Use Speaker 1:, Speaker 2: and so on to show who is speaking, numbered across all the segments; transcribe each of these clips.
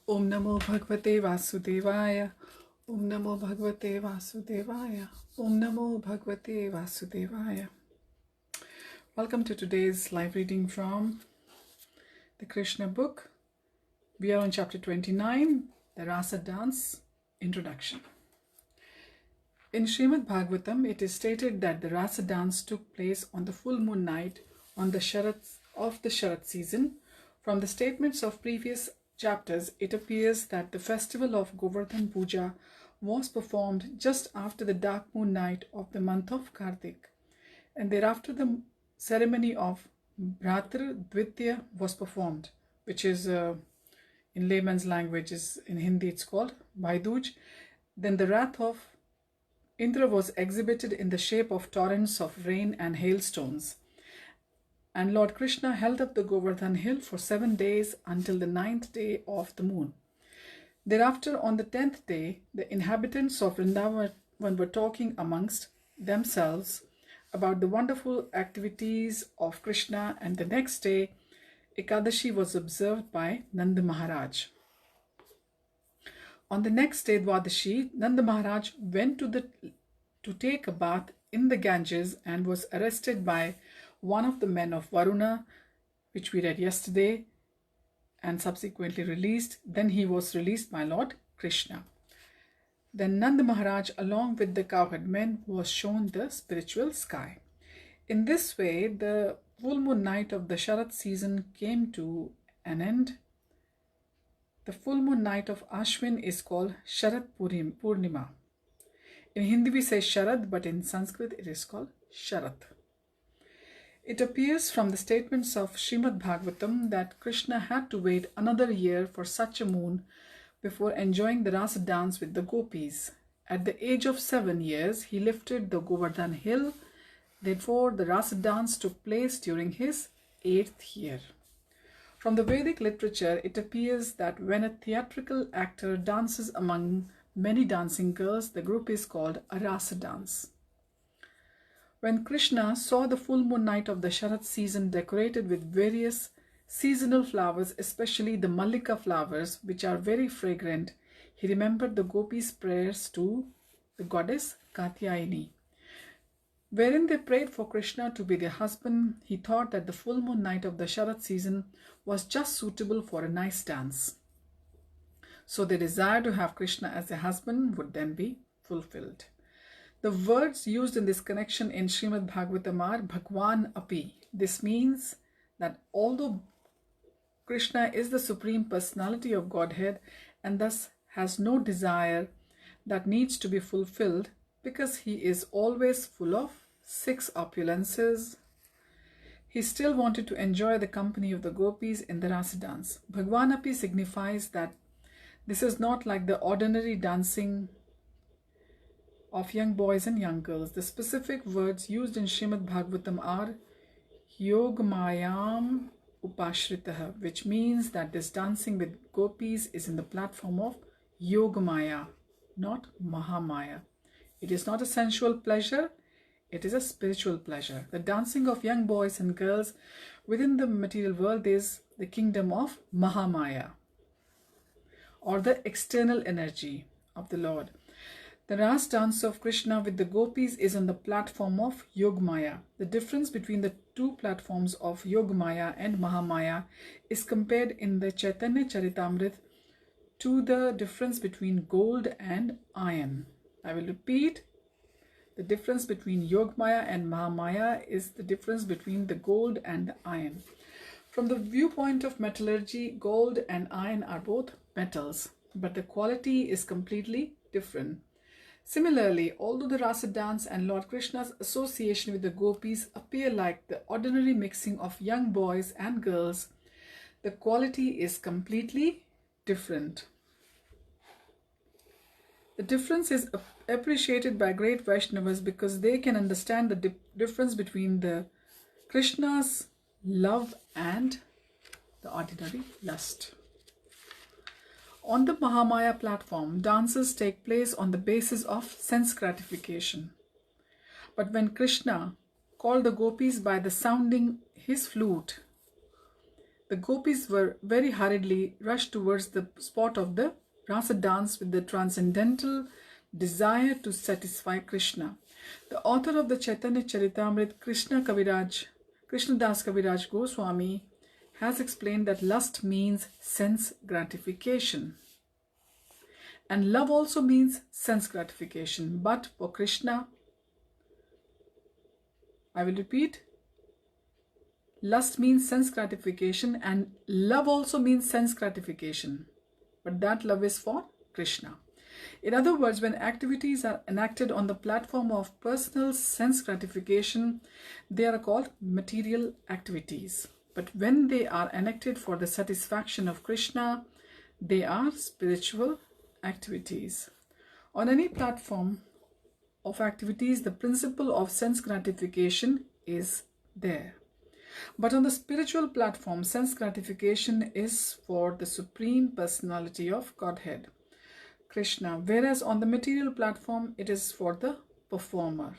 Speaker 1: Om Namo Bhagavate Vasudevaya. Om Namo Bhagavate Vasudevaya. Om Namo Bhagavate Vasudevaya. Welcome to today's live reading from the Krishna book. We are on chapter 29, the Rasa dance, introduction. In Srimad Bhagavatam, it is stated that the Rasa dance took place on the full moon night on the Sharat season. From the statements of previous chapters, it appears that the festival of Govardhan Puja was performed just after the dark moon night of the month of Kartik, and thereafter the ceremony of Bhratr Dvitya was performed, which is in layman's language, in Hindi it's called Bhai-Dooj. Then the wrath of Indra was exhibited in the shape of torrents of rain and hailstones. And Lord Krishna held up the Govardhan hill for 7 days until the 9th day of the moon. Thereafter, on the 10th day, the inhabitants of Vrindavan were talking amongst themselves about the wonderful activities of Krishna, and the next day, Ekadashi was observed by Nanda Maharaj. On the next day, Dwadashi, Nanda Maharaj went to take a bath in the Ganges and was arrested by one of the men of Varuna, which we read yesterday, and subsequently released. Then he was released by Lord Krishna. Then Nanda Maharaj, along with the cowherd men, was shown the spiritual sky. In this way, the full moon night of the Sharat season came to an end. The full moon night of Ashwin is called Sharat Purnima. In Hindi we say Sharad, but in Sanskrit it is called Sharat. It appears from the statements of Srimad Bhagavatam that Krishna had to wait another year for such a moon before enjoying the Rasa dance with the gopis. At the age of 7 years, he lifted the Govardhan hill. Therefore, the Rasa dance took place during his 8th year. From the Vedic literature, it appears that when a theatrical actor dances among many dancing girls, the group is called a Rasa dance. When Krishna saw the full moon night of the Sharat season decorated with various seasonal flowers, especially the Mallika flowers, which are very fragrant, he remembered the gopis' prayers to the goddess Katyayani, wherein they prayed for Krishna to be their husband. He thought that the full moon night of the Sharat season was just suitable for a nice dance. So their desire to have Krishna as their husband would then be fulfilled. The words used in this connection in Srimad Bhagavatam are Bhagwan Api. This means that although Krishna is the Supreme Personality of Godhead and thus has no desire that needs to be fulfilled, because he is always full of 6 opulences, he still wanted to enjoy the company of the gopis in the Rasa dance. Bhagwan Api signifies that this is not like the ordinary dancing of young boys and young girls. The specific words used in Srimad Bhagavatam are Yogmayam Upashritaha, which means that this dancing with gopis is in the platform of Yogamaya, not Mahamaya. It is not a sensual pleasure, it is a spiritual pleasure. The dancing of young boys and girls within the material world is the kingdom of Mahamaya, or the external energy of the Lord. The Ras dance of Krishna with the gopis is on the platform of Yogamaya. The difference between the two platforms of Yogamaya and Mahamaya is compared in the Chaitanya Charitamrita to the difference between gold and iron. I will repeat. The difference between Yogamaya and Mahamaya is the difference between the gold and the iron. From the viewpoint of metallurgy, gold and iron are both metals, but the quality is completely different. Similarly, although the Rasa dance and Lord Krishna's association with the gopis appear like the ordinary mixing of young boys and girls, the quality is completely different. The difference is appreciated by great Vaishnavas because they can understand the difference between the Krishna's love and the ordinary lust. On the Mahamaya platform, dances take place on the basis of sense gratification. But when Krishna called the gopis by the sounding his flute, the gopis were very hurriedly rushed towards the spot of the Rasa dance with the transcendental desire to satisfy Krishna. The author of the Chaitanya Charitamrit, Krishnadas Kaviraj Goswami, has explained that lust means sense gratification. And love also means sense gratification. But for Krishna, I will repeat, lust means sense gratification and love also means sense gratification. But that love is for Krishna. In other words, when activities are enacted on the platform of personal sense gratification, they are called material activities. But when they are enacted for the satisfaction of Krishna, they are spiritual activities. On any platform of activities, the principle of sense gratification is there. But on the spiritual platform, sense gratification is for the Supreme Personality of Godhead, Krishna, whereas on the material platform, it is for the performer.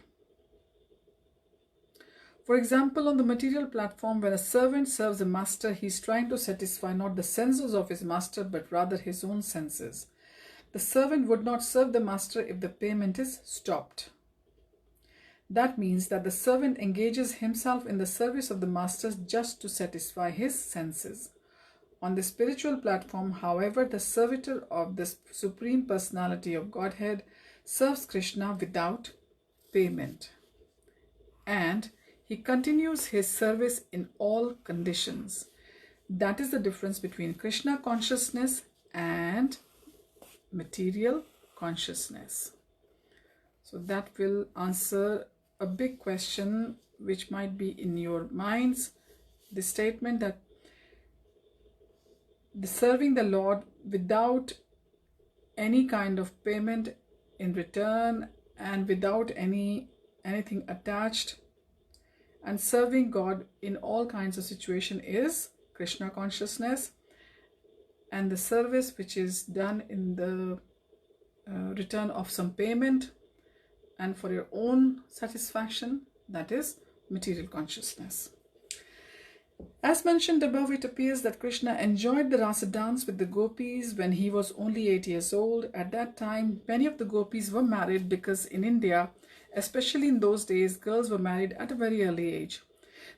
Speaker 1: For example, on the material platform, when a servant serves a master, he is trying to satisfy not the senses of his master, but rather his own senses. The servant would not serve the master if the payment is stopped. That means that the servant engages himself in the service of the master just to satisfy his senses. On the spiritual platform, however, the servitor of the Supreme Personality of Godhead serves Krishna without payment. And he continues his service in all conditions. That is the difference between Krishna consciousness and material consciousness. So that will answer a big question which might be in your minds. The statement that serving the Lord without any kind of payment in return and without anything attached, and serving God in all kinds of situation is Krishna consciousness, and the service which is done in the return of some payment and for your own satisfaction, that is material consciousness. As mentioned above, it appears that Krishna enjoyed the Rasa dance with the gopis when he was only 8 years old. At that time, many of the gopis were married because in India, especially in those days, girls were married at a very early age.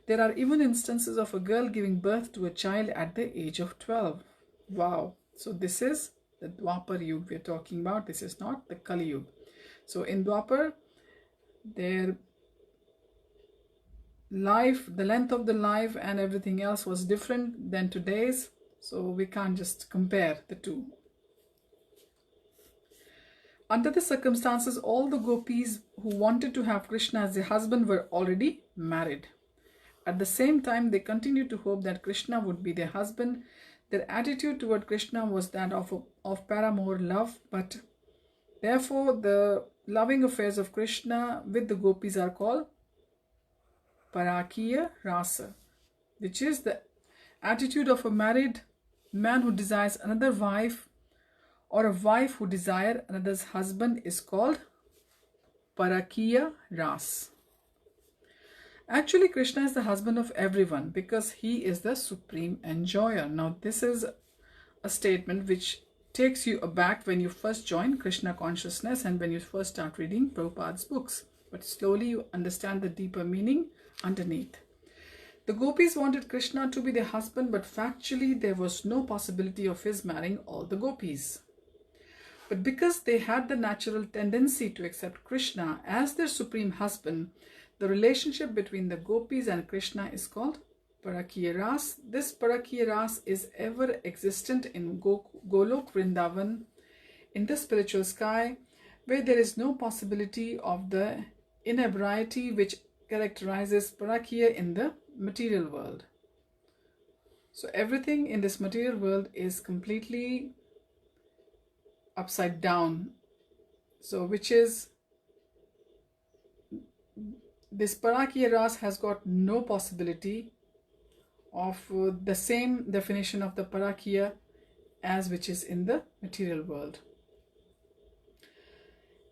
Speaker 1: There are even instances of a girl giving birth to a child at the age of 12. Wow. So this is the Dwapar Yuga we are talking about. This is not the Kali Yuga. So in Dwapar, their life, the length of the life and everything else was different than today's. So we can't just compare the two. Under the circumstances, all the gopis who wanted to have Krishna as their husband were already married. At the same time, they continued to hope that Krishna would be their husband. Their attitude toward Krishna was that of paramour love, but therefore the loving affairs of Krishna with the gopis are called Parakiya Rasa, which is the attitude of a married man who desires another wife, or a wife who desires another's husband, is called Parakiya Ras. Actually, Krishna is the husband of everyone because he is the supreme enjoyer. Now, this is a statement which takes you aback when you first join Krishna consciousness and when you first start reading Prabhupada's books. But slowly you understand the deeper meaning underneath. The gopis wanted Krishna to be their husband, but factually there was no possibility of his marrying all the gopis. But because they had the natural tendency to accept Krishna as their supreme husband, the relationship between the gopis and Krishna is called Parakiya Ras. This Parakiya Ras is ever existent in Golok Vrindavan, in the spiritual sky, where there is no possibility of the inebriety which characterizes Parakiya in the material world. So everything in this material world is completely upside down. So which is, this Parakiya Ras has got no possibility of the same definition of the Parakiya as which is in the material world.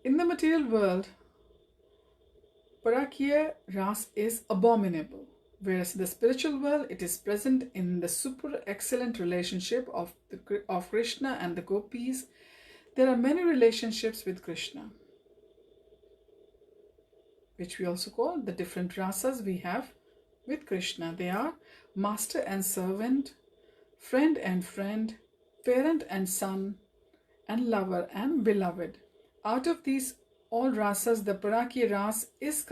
Speaker 1: In the material world, Parakiya Ras is abominable. Whereas in the spiritual world, it is present in the super excellent relationship of Krishna and the gopis. There are many relationships with Krishna, which we also call the different rasas we have with Krishna. They are master and servant, friend and friend, parent and son, and lover and beloved. Out of these all rasas, the Parakya ras is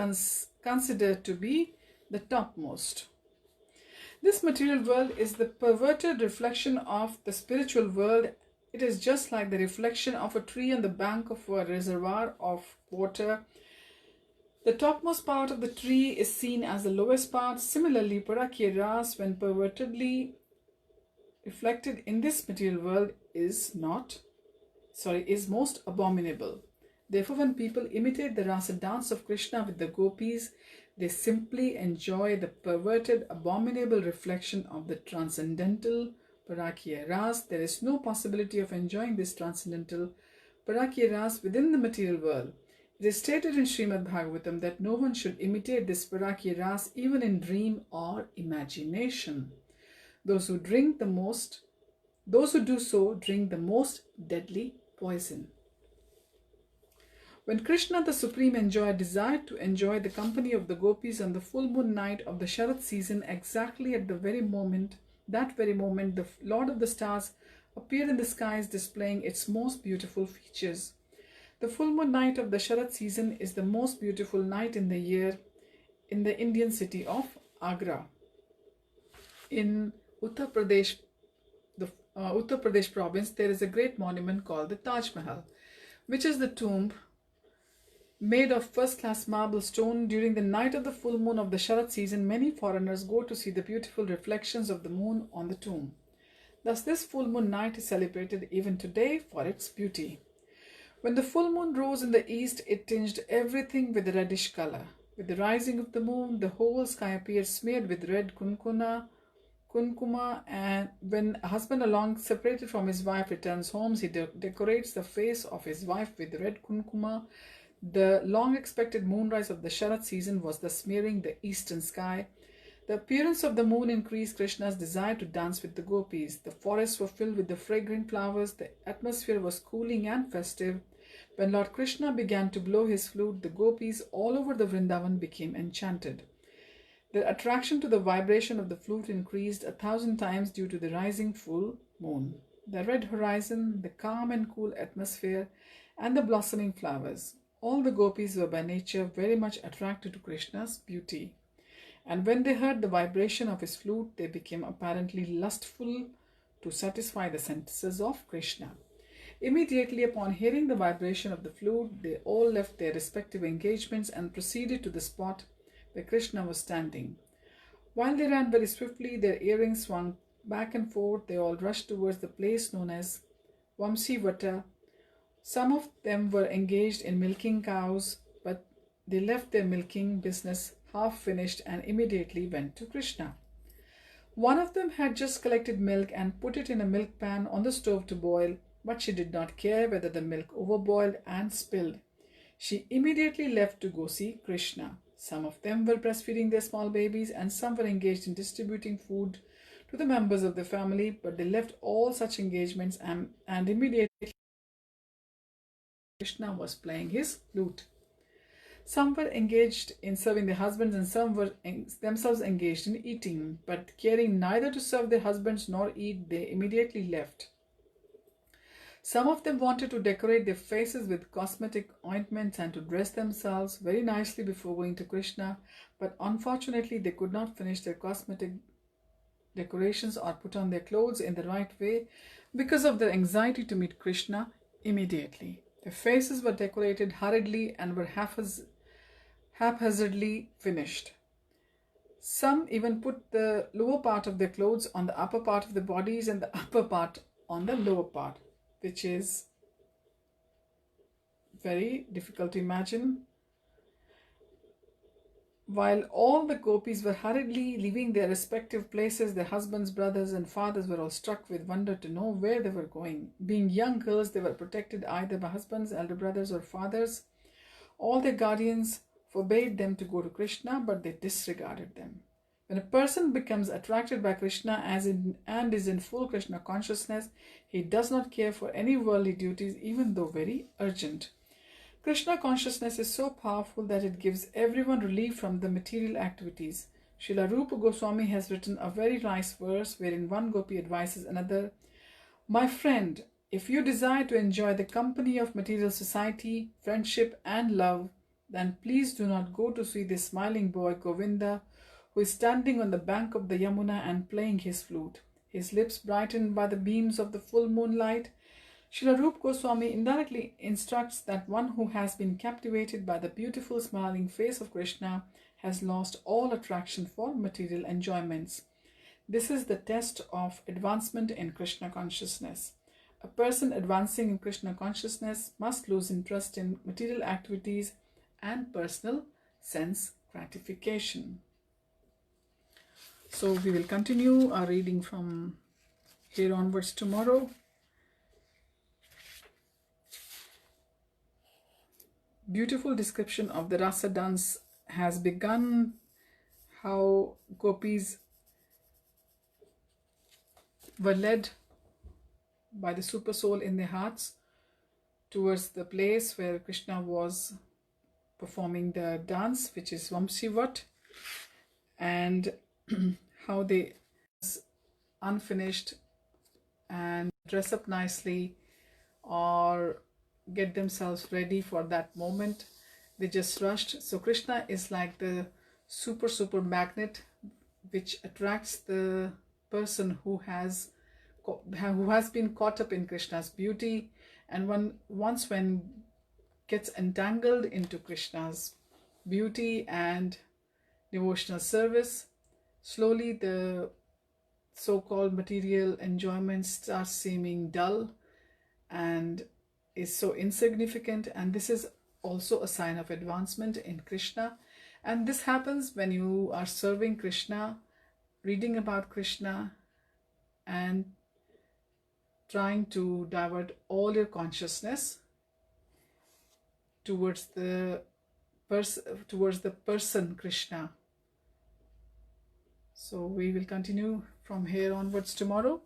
Speaker 1: considered to be the topmost. This material world is the perverted reflection of the spiritual world. It is just like the reflection of a tree on the bank of a reservoir of water. The topmost part of the tree is seen as the lowest part. Similarly, Parakya ras, when pervertedly reflected in this material world, is most abominable. Therefore, when people imitate the Rasa dance of Krishna with the gopis, they simply enjoy the perverted, abominable reflection of the transcendental Parakya ras. There is no possibility of enjoying this transcendental Parakya ras within the material world. It is stated in Srimad Bhagavatam that no one should imitate this Parakya ras even in dream or imagination. Those who do so drink the most deadly poison. When Krishna the Supreme Enjoyer desired to enjoy the company of the gopis on the full moon night of the Sharad season, exactly at that very moment, the Lord of the Stars appeared in the skies displaying its most beautiful features. The full moon night of the Sharad season is the most beautiful night in the year in the Indian city of Agra. In Uttar Pradesh, the Uttar Pradesh province, there is a great monument called the Taj Mahal, which is the tomb made of first-class marble stone. During the night of the full moon of the Sharad season, many foreigners go to see the beautiful reflections of the moon on the tomb. Thus, this full moon night is celebrated even today for its beauty. When the full moon rose in the east, it tinged everything with a reddish color. With the rising of the moon, the whole sky appeared smeared with red kunkuma, and when a husband along separated from his wife returns home, he decorates the face of his wife with red kunkuma. The long-expected moonrise of the Sharad season was thus smearing the eastern sky. The appearance of the moon increased Krishna's desire to dance with the gopis. The forests were filled with the fragrant flowers. The atmosphere was cooling and festive. When Lord Krishna began to blow his flute, the gopis all over the Vrindavan became enchanted. Their attraction to the vibration of the flute increased 1,000 times due to the rising full moon, the red horizon, the calm and cool atmosphere, and the blossoming flowers. All the gopis were by nature very much attracted to Krishna's beauty, and when they heard the vibration of his flute, they became apparently lustful to satisfy the senses of Krishna. Immediately upon hearing the vibration of the flute, they all left their respective engagements and proceeded to the spot where Krishna was standing. While they ran very swiftly, their earrings swung back and forth. They all rushed towards the place known as Vamsivata. Some of them were engaged in milking cows, but they left their milking business half finished and immediately went to Krishna. One of them had just collected milk and put it in a milk pan on the stove to boil, but she did not care whether the milk overboiled and spilled. She immediately left to go see Krishna. Some of them were breastfeeding their small babies, and some were engaged in distributing food to the members of the family, but they left all such engagements and immediately Krishna was playing his flute. Some were engaged in serving their husbands, and some were themselves engaged in eating, but caring neither to serve their husbands nor eat, they immediately left. Some of them wanted to decorate their faces with cosmetic ointments and to dress themselves very nicely before going to Krishna, but unfortunately they could not finish their cosmetic decorations or put on their clothes in the right way because of their anxiety to meet Krishna immediately. Their faces were decorated hurriedly and were haphazardly finished. Some even put the lower part of their clothes on the upper part of their bodies and the upper part on the lower part, which is very difficult to imagine. While all the gopis were hurriedly leaving their respective places, their husbands, brothers, and fathers were all struck with wonder to know where they were going. Being young girls, they were protected either by husbands, elder brothers, or fathers. All their guardians forbade them to go to Krishna, but they disregarded them. When a person becomes attracted by Krishna and is in full Krishna consciousness, he does not care for any worldly duties, even though very urgent. Krishna consciousness is so powerful that it gives everyone relief from the material activities. Srila Rupa Goswami has written a very nice verse wherein one gopi advises another, "My friend, if you desire to enjoy the company of material society, friendship and love, then please do not go to see this smiling boy Govinda, who is standing on the bank of the Yamuna and playing his flute, his lips brightened by the beams of the full moonlight." Srila Rupa Goswami indirectly instructs that one who has been captivated by the beautiful smiling face of Krishna has lost all attraction for material enjoyments. This is the test of advancement in Krishna consciousness. A person advancing in Krishna consciousness must lose interest in material activities and personal sense gratification. So we will continue our reading from here onwards tomorrow. Beautiful description of the Rasa dance has begun, how gopis were led by the super soul in their hearts towards the place where Krishna was performing the dance, which is Vamsivat, and how they unfinished and dress up nicely or get themselves ready for that moment. They just rushed. So Krishna is like the super magnet which attracts the person who has been caught up in Krishna's beauty, and once gets entangled into Krishna's beauty and devotional service, slowly the so-called material enjoyment starts seeming dull and is so insignificant, and this is also a sign of advancement in Krishna. And this happens when you are serving Krishna, reading about Krishna, and trying to divert all your consciousness towards the person Krishna. So we will continue from here onwards tomorrow.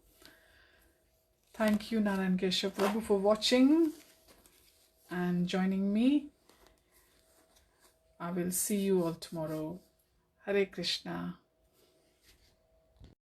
Speaker 1: Thank you, Narayan Keshav Prabhu, for watching and joining me. I will see you all tomorrow. Hare Krishna.